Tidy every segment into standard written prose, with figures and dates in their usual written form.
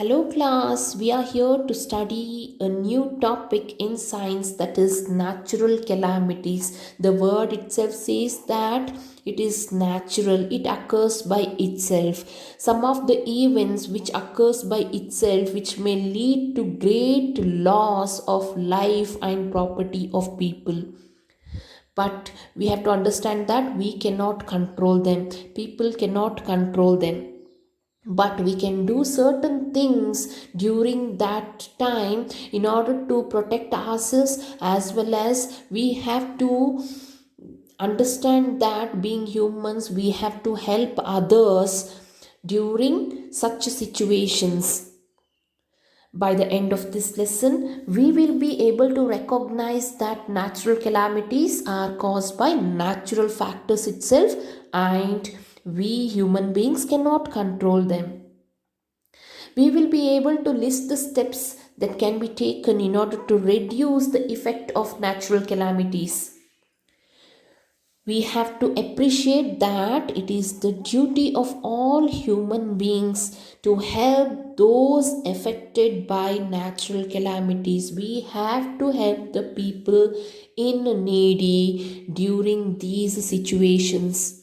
Hello, class. We are here to study a new topic in science, that is natural calamities. The word itself says that it is natural, it occurs by itself. Some of the events which occurs by itself, which may lead to great loss of life and property of people, but we have to understand that we cannot control them, people cannot control them, but we can do certain things during that time in order to protect ourselves, as well as we have to understand that being humans we have to help others during such situations. By the end of this lesson, we will be able to recognize that natural calamities are caused by natural factors itself, and we human beings cannot control them. We will be able to list the steps that can be taken in order to reduce the effect of natural calamities. We have to appreciate that it is the duty of all human beings to help those affected by natural calamities. We have to help the people in needy during these situations.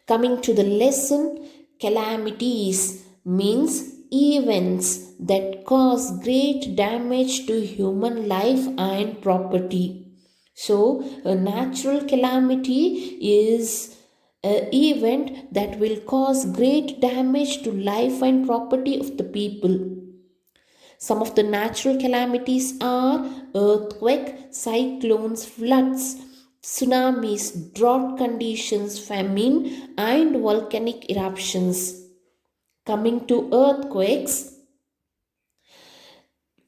Coming to the lesson, calamities means events that cause great damage to human life and property. So, a natural calamity is an event that will cause great damage to life and property of the people. Some of the natural calamities are earthquake, cyclones, floods, tsunamis, drought conditions, famine, and volcanic eruptions. Coming to earthquakes,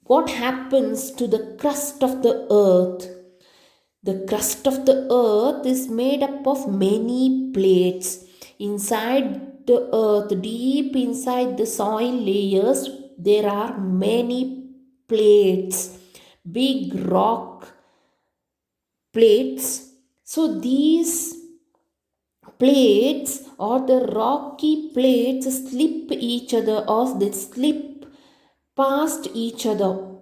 what happens to the crust of the earth? The crust of the earth is made up of many plates. Inside the earth, deep inside the soil layers, there are many plates, big rock plates. So these plates or the rocky plates slip each other, or they slip past each other.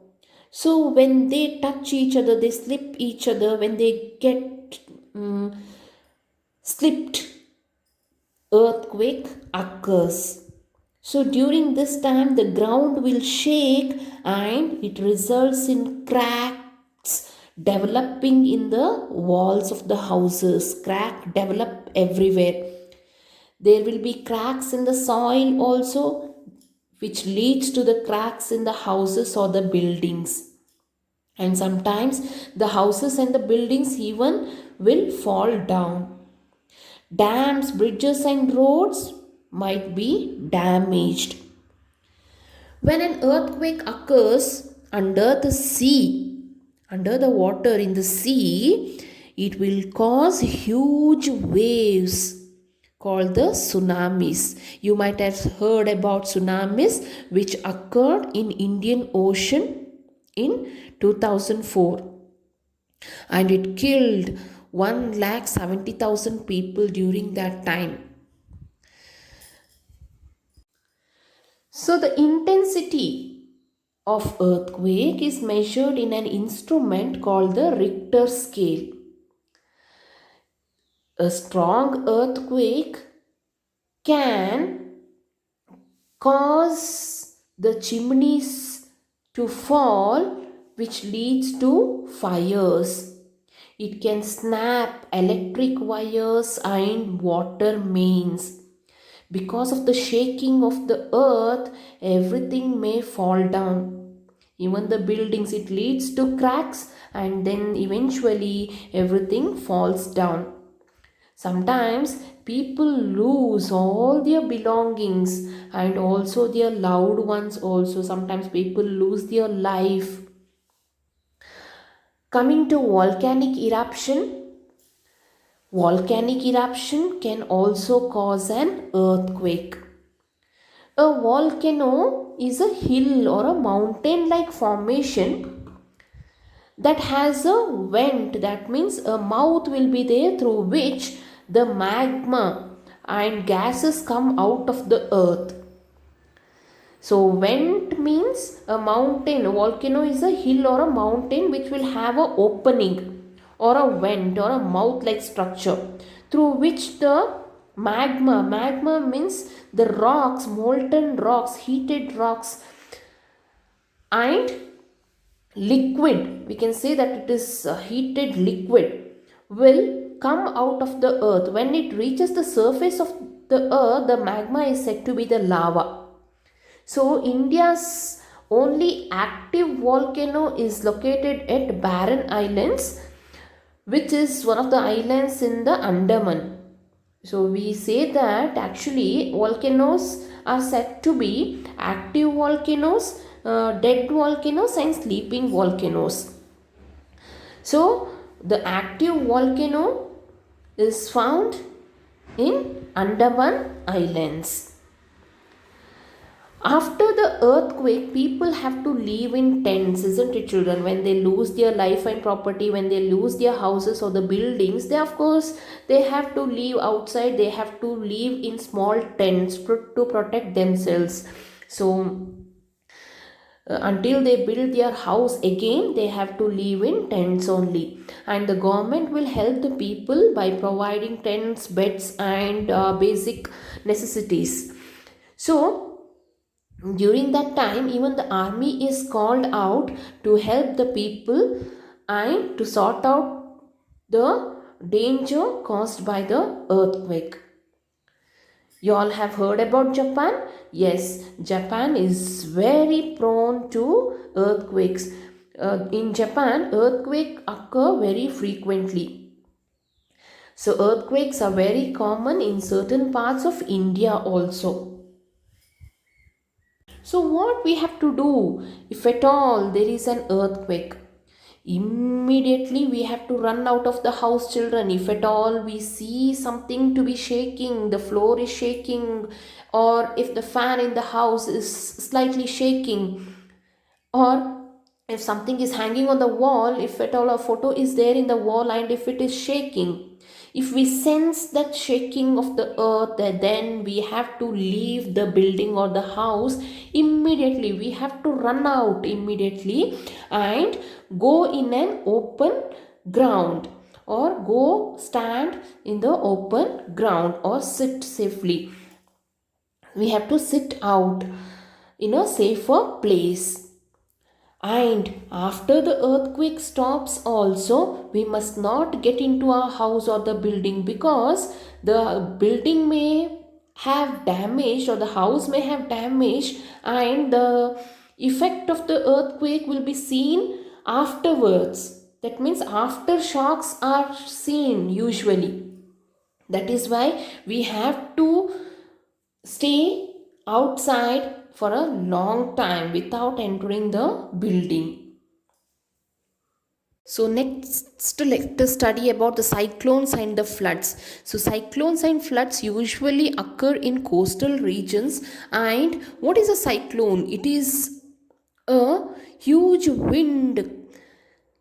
So when they touch each other, they slip each other. When they get slipped, earthquake occurs. So during this time, the ground will shake and it results in cracks developing in the walls of the houses. Crack develop everywhere. There will be cracks in the soil also, which leads to the cracks in the houses or the buildings. And sometimes the houses and the buildings even will fall down. Dams, bridges, and roads might be damaged. When an earthquake occurs under the sea, under the water in the sea, it will cause huge waves called the tsunamis. You might have heard about tsunamis which occurred in Indian Ocean in 2004, and it killed 1,70,000 people during that time. So the intensity of earthquake is measured in an instrument called the Richter scale. A strong earthquake can cause the chimneys to fall, which leads to fires. It can snap electric wires and water mains. Because of the shaking of the earth, everything may fall down. Even the buildings, it leads to cracks, and then eventually everything falls down. Sometimes people lose all their belongings and also their loved ones also. Sometimes people lose their life. Coming to volcanic eruption, volcanic eruption can also cause an earthquake. A volcano is a hill or a mountain like formation that has a vent, that means a mouth will be there through which the magma and gases come out of the earth. So vent means a mountain. A volcano is a hill or a mountain which will have a opening or a vent or a mouth like structure through which the magma means the rocks, molten rocks, heated rocks, and liquid, we can say that it is a heated liquid, will come out of the earth. When it reaches the surface of the earth, the magma is said to be the lava. So India's only active volcano is located at Barren Islands, which is one of the islands in the Andaman. So we say that actually volcanoes are said to be active volcanoes, dead volcanoes, and sleeping volcanoes. So the active volcano is found in Andaman Islands. After the earthquake, people have to live in tents, isn't it, children? When they lose their life and property, when they lose their houses or the buildings, they, of course, they have to live outside. They have to live in small tents to protect themselves. So until they build their house again, they have to live in tents only, and the government will help the people by providing tents, beds, and basic necessities. So during that time, even the army is called out to help the people and to sort out the danger caused by the earthquake. You all have heard about Japan? Yes, Japan is very prone to earthquakes. In Japan, earthquakes occur very frequently. So earthquakes are very common in certain parts of India also. So what we have to do if at all there is an earthquake? Immediately we have to run out of the house, children. If at all we see something to be shaking, the floor is shaking, or if the fan in the house is slightly shaking, or if something is hanging on the wall, if at all a photo is there in the wall and if it is shaking, if we sense that shaking of the earth, then we have to leave the building or the house immediately. We have to run out immediately and go in an open ground, or go stand in the open ground, or sit safely. We have to sit out in a safer place. And after the earthquake stops also, we must not get into our house or the building, because the building may have damage or the house may have damage, and the effect of the earthquake will be seen afterwards. That means aftershocks are seen usually. That is why we have to stay outside for a long time without entering the building. So next, let us study about the cyclones and the floods. So cyclones and floods usually occur in coastal regions. And what is a cyclone? It is a huge wind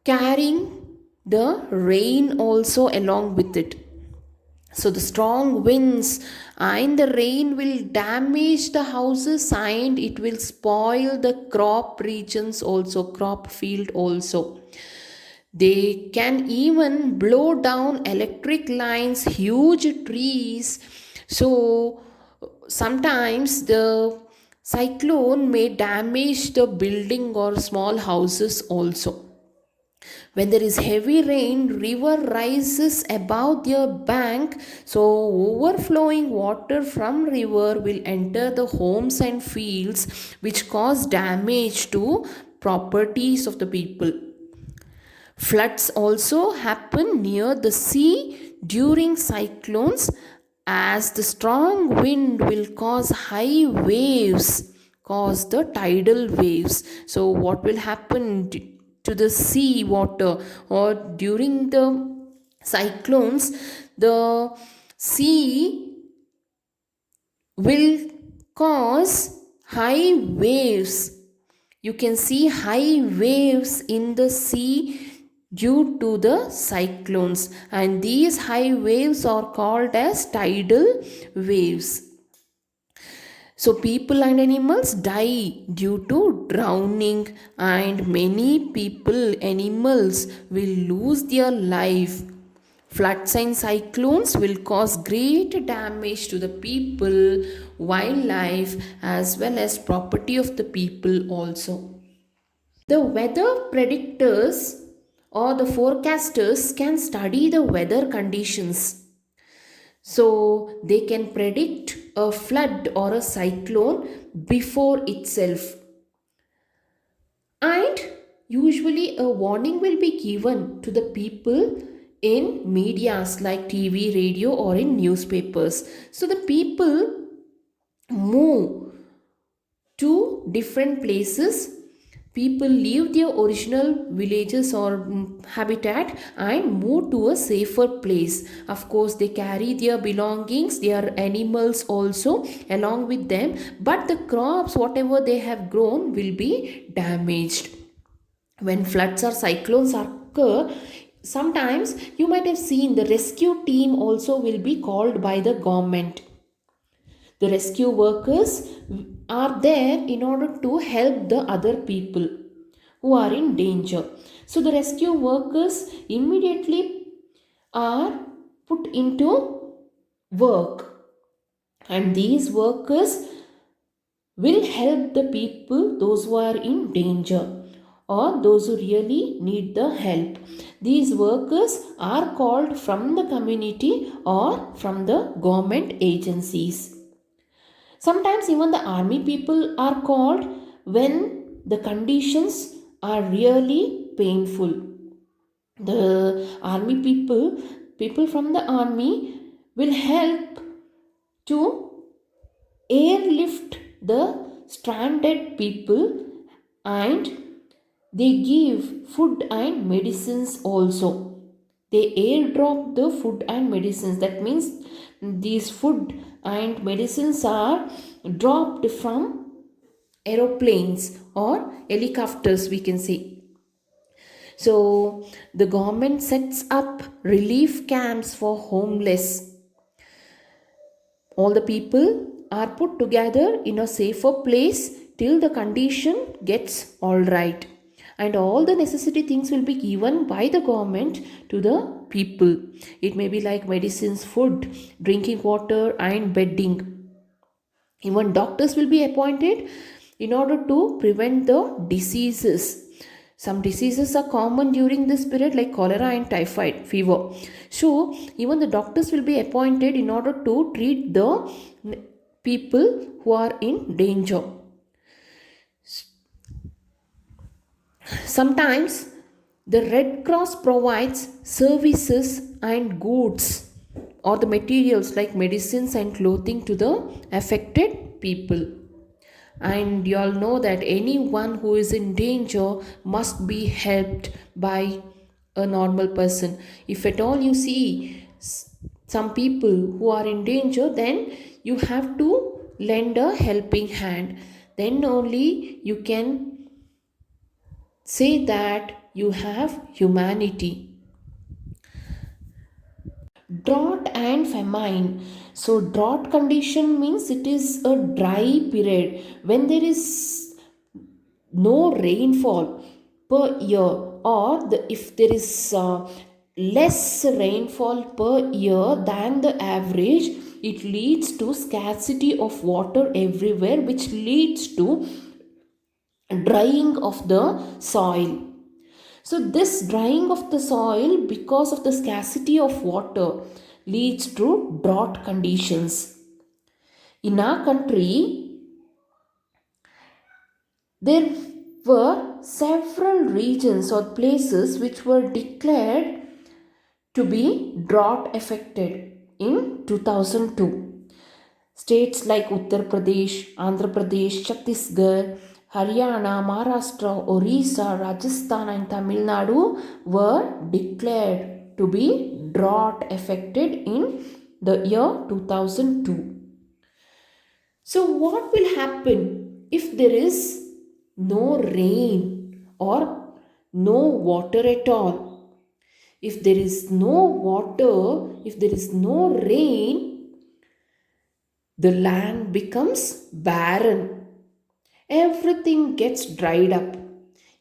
carrying the rain also along with it. So the strong winds and the rain will damage the houses, and it will spoil the crop regions also, crop field also. They can even blow down electric lines, huge trees. So sometimes the cyclone may damage the building or small houses also. When there is heavy rain, river rises above their bank, so overflowing water from river will enter the homes and fields, which cause damage to properties of the people. Floods also happen near the sea during cyclones, as the strong wind will cause high waves, cause the tidal waves. So what will happen to the sea water, or during the cyclones, the sea will cause high waves. You can see high waves in the sea due to the cyclones, and these high waves are called as tidal waves. So people and animals die due to drowning, and many people, animals will lose their life. Floods and cyclones will cause great damage to the people, wildlife, as well as property of the people also. The weather predictors or the forecasters can study the weather conditions, so they can predict a flood or a cyclone before itself. And usually a warning will be given to the people in medias like TV, radio, or in newspapers. So the people move to different places. People leave their original villages or habitat and move to a safer place. Of course, they carry their belongings, their animals also along with them, but the crops, whatever they have grown, will be damaged. When floods or cyclones occur, sometimes you might have seen the rescue team also will be called by the government. The rescue workers are there in order to help the other people who are in danger. So the rescue workers immediately are put into work, and these workers will help the people, those who are in danger or those who really need the help. These workers are called from the community or from the government agencies. Sometimes even the army people are called when the conditions are really painful. The army people, people from the army will help to airlift the stranded people, and they give food and medicines also. They airdrop the food and medicines. That means these food and medicines are dropped from aeroplanes or helicopters, we can say. So the government sets up relief camps for homeless. All the people are put together in a safer place till the condition gets all right, and all the necessary things will be given by the government to the people. It may be like medicines, food, drinking water, and bedding. Even doctors will be appointed in order to prevent the diseases. Some diseases are common during this period like cholera and typhoid fever. So even the doctors will be appointed in order to treat the people who are in danger. Sometimes the Red Cross provides services and goods or the materials like medicines and clothing to the affected people. And you all know that anyone who is in danger must be helped by a normal person. If at all you see some people who are in danger, then you have to lend a helping hand. Then only you can say that you have humanity. Drought and famine. So drought condition means it is a dry period when there is no rainfall per year, or if there is less rainfall per year than the average, it leads to scarcity of water everywhere, which leads to drying of the soil. So this drying of the soil because of the scarcity of water leads to drought conditions. In our country, there were several regions or places which were declared to be drought affected in 2002. States like Uttar Pradesh, Andhra Pradesh, Chhattisgarh, Haryana, Maharashtra, Orissa, Rajasthan, and Tamil Nadu were declared to be drought affected in the year 2002. So, what will happen if there is no rain or no water at all? If there is no water, if there is no rain, The land becomes barren. Everything gets dried up.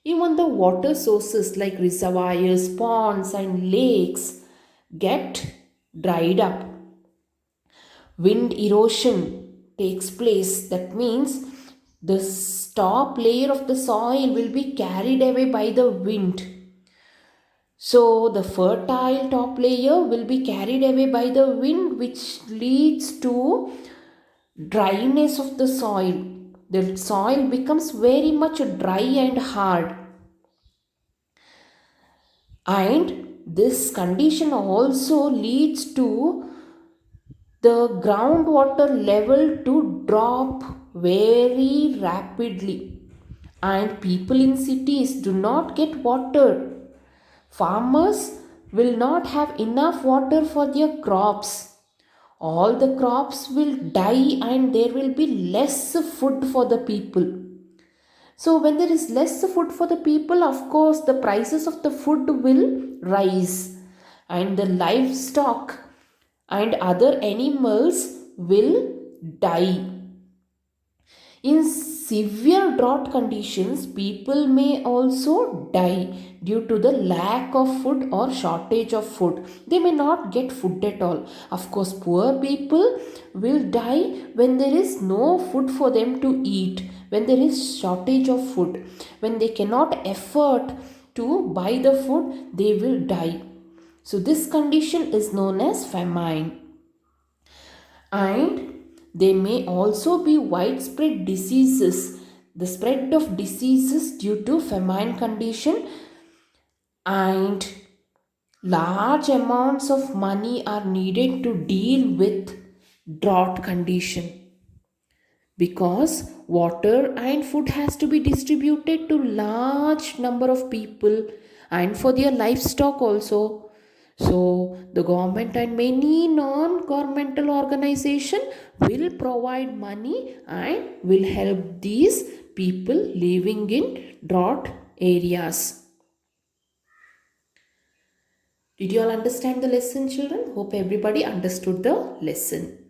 Even the water sources like reservoirs, ponds, and lakes get dried up. Wind erosion takes place. That means the top layer of the soil will be carried away by the wind. So the fertile top layer will be carried away by the wind, which leads to dryness of the soil. The soil becomes very much dry and hard. And this condition also leads to the groundwater level to drop very rapidly, and people in cities do not get water. Farmers will not have enough water for their crops. All the crops will die and there will be less food for the people. So when there is less food for the people, of course the prices of the food will rise, and the livestock and other animals will die. In severe drought conditions, people may also die due to the lack of food or shortage of food. They may not get food at all. Of course, poor people will die when there is no food for them to eat, when there is shortage of food, when they cannot afford to buy the food, they will die. So, this condition is known as famine. And there may also be widespread diseases, the spread of diseases due to famine condition, and large amounts of money are needed to deal with drought condition, because water and food has to be distributed to large number of people and for their livestock also. So the government and many non-governmental organization will provide money and will help these people living in drought areas. Did you all understand the lesson, children? Hope everybody understood the lesson.